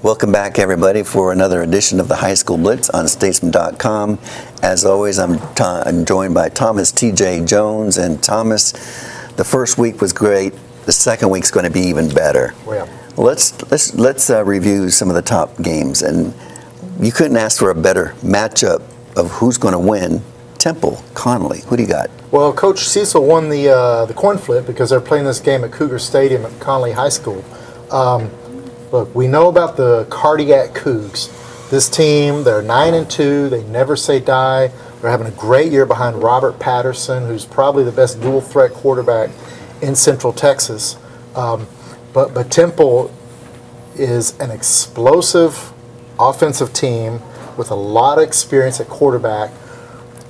Welcome back, everybody, for another edition of the High School Blitz on Statesman.com. As always, I'm joined by Thomas T.J. Jones. And Thomas, the first week was great. The second week's going to be even better. Yeah. Let's review some of the top games. And you couldn't ask for a better matchup of who's going to win. Temple, Connelly. Who do you got? Well, Coach Cecil won the coin flip because they're playing this game at Cougar Stadium at Connelly High School. Look, we know about the Cardiac Cougs. This team, they're 9-2. They never say die. They're having a great year behind Robert Patterson, who's probably the best dual threat quarterback in Central Texas. But Temple is an explosive offensive team with a lot of experience at quarterback.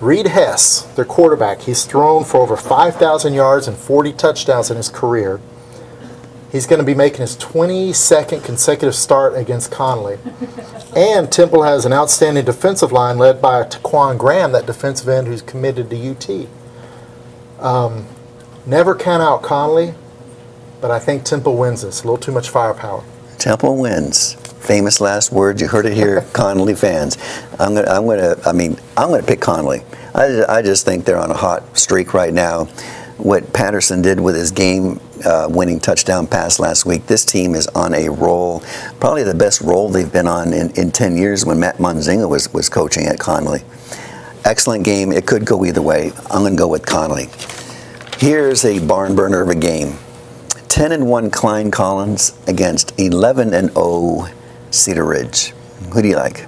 Reed Hess, their quarterback, he's thrown for over 5,000 yards and 40 touchdowns in his career. He's going to be making his 22nd consecutive start against Connelly. And Temple has an outstanding defensive line led by Taquan Graham, that defensive end who's committed to UT. Never count out Connelly, but I think Temple wins this. A little too much firepower. Temple wins. Famous last words. You heard it here, Connelly fans. I'm gonna pick Connelly. I just think they're on a hot streak right now. What Patterson did with his game-winning touchdown pass last week, this team is on a roll. Probably the best roll they've been on in 10 years when Matt Munzinga was coaching at Connelly. Excellent game. It could go either way. I'm going to go with Connelly. Here's a barn burner of a game. 10-1 Klein Collins against 11-0 Cedar Ridge. Who do you like?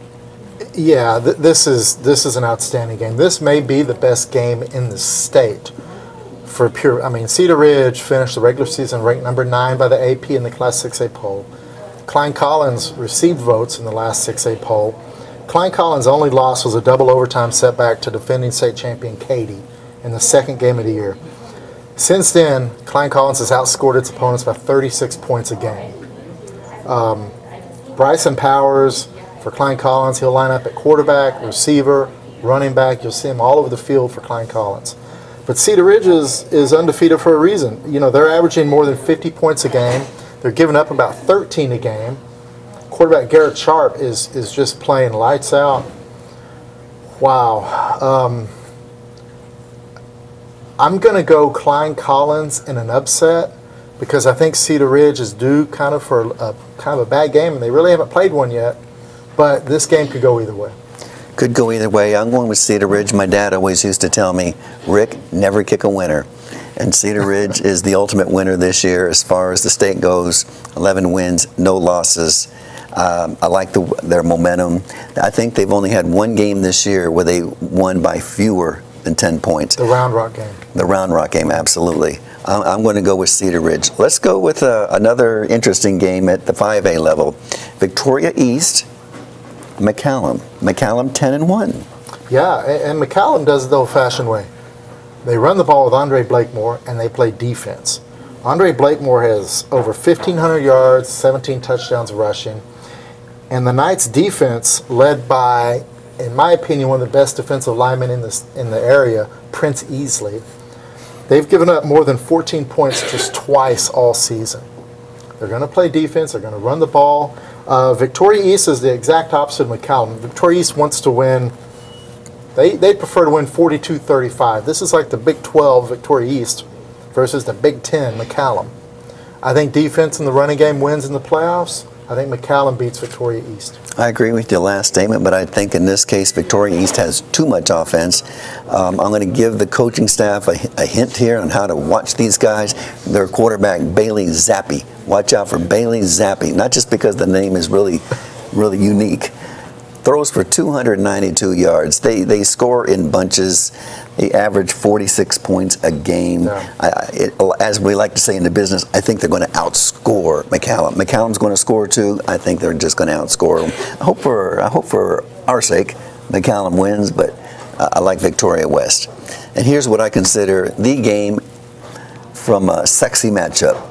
Yeah, this is an outstanding game. This may be the best game in the state. Cedar Ridge finished the regular season ranked number 9 by the AP in the Class 6A poll. Klein Collins received votes in the last 6A poll. Klein Collins' only loss was a double overtime setback to defending state champion Katy in the second game of the year. Since then, Klein Collins has outscored its opponents by 36 points a game. Bryson Powers for Klein Collins, he'll line up at quarterback, receiver, running back. You'll see him all over the field for Klein Collins. But Cedar Ridge is undefeated for a reason. You know, they're averaging more than 50 points a game. They're giving up about 13 a game. Quarterback Garrett Sharp is just playing lights out. Wow. I'm going to go Klein Collins in an upset because I think Cedar Ridge is due kind of a bad game, and they really haven't played one yet. But this game could go either way. Could go either way. I'm going with Cedar Ridge. My dad always used to tell me, Rick, never kick a winner. And Cedar Ridge is the ultimate winner this year as far as the state goes. 11 wins, no losses. I like their momentum. I think they've only had one game this year where they won by fewer than 10 points. The Round Rock game. The Round Rock game, absolutely. I'm going to go with Cedar Ridge. Let's go with another interesting game at the 5A level. Victoria East, McCallum. McCallum 10-1. Yeah, and McCallum does it the old-fashioned way. They run the ball with Andre Blakemore, and they play defense. Andre Blakemore has over 1,500 yards, 17 touchdowns rushing. And the Knights' defense, led by, in my opinion, one of the best defensive linemen in the area, Prince Easley. They've given up more than 14 points just twice all season. They're going to play defense. They're going to run the ball. Victoria East is the exact opposite of McCallum. Victoria East wants to win. They prefer to win 42-35. This is like the Big 12 Victoria East versus the Big 10 McCallum. I think defense in the running game wins in the playoffs. I think McCallum beats Victoria East. I agree with your last statement, but I think in this case Victoria East has too much offense. I'm going to give the coaching staff a hint here on how to watch these guys. Their quarterback, Bailey Zappi. Watch out for Bailey Zappi, not just because the name is really unique. Throws for 292 yards. They score in bunches. They average 46 points a game. Yeah. As we like to say in the business, I think they're going to outscore McCallum. McCallum's going to score too. I think they're just going to outscore them. I hope for our sake, McCallum wins, but I like Victoria West. And here's what I consider the game from a sexy matchup.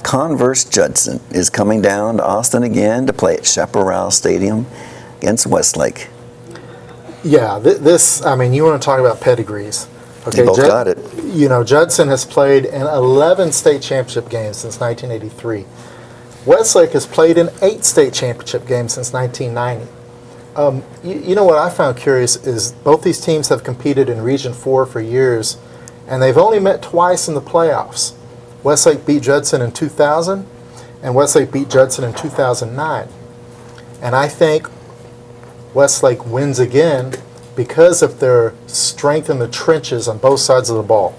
Converse Judson is coming down to Austin again to play at Chaparral Stadium against Westlake. Yeah, you want to talk about pedigrees. Okay, they both got it. You know, Judson has played in 11 state championship games since 1983. Westlake has played in 8 state championship games since 1990. You know what I found curious is both these teams have competed in Region 4 for years, and they've only met twice in the playoffs. Westlake beat Judson in 2000, and Westlake beat Judson in 2009. And I think Westlake wins again because of their strength in the trenches on both sides of the ball.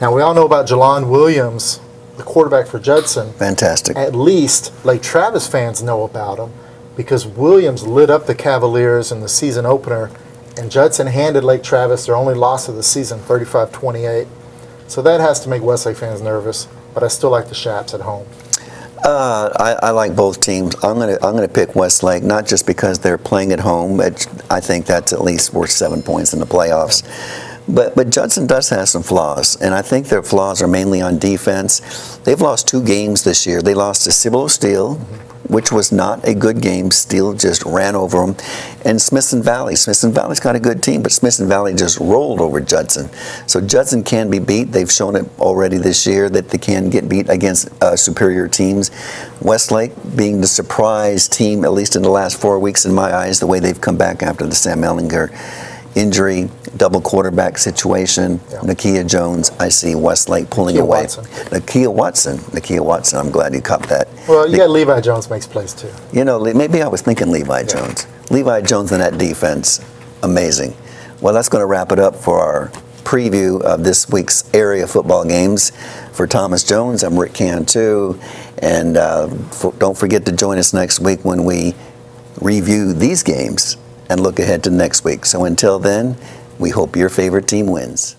Now, we all know about Jelon Williams, the quarterback for Judson. Fantastic. At least Lake Travis fans know about him because Williams lit up the Cavaliers in the season opener, and Judson handed Lake Travis their only loss of the season, 35-28. So that has to make Westlake fans nervous, but I still like the Shaps at home. I like both teams. I'm gonna pick Westlake, not just because they're playing at home, but I think that's at least worth 7 points in the playoffs. But Judson does have some flaws, and I think their flaws are mainly on defense. They've lost 2 games this year. They lost to Cibolo Steel, which was not a good game. Steel just ran over them. And Smithson Valley. Smithson Valley's got a good team, but Smithson Valley just rolled over Judson. So Judson can be beat. They've shown it already this year that they can get beat against superior teams. Westlake being the surprise team, at least in the last 4 weeks in my eyes, the way they've come back after the Sam Ellinger injury, double quarterback situation. Yeah. Nakia Jones, I see Westlake pulling away. Nakia Watson, I'm glad you caught that. Well, you got Levi Jones makes plays too. You know, maybe I was thinking Levi Jones. Levi Jones in that defense, amazing. Well, that's going to wrap it up for our preview of this week's area football games. For Thomas Jones, I'm Rick Cantu, and don't forget to join us next week when we review these games and look ahead to next week. So until then, we hope your favorite team wins.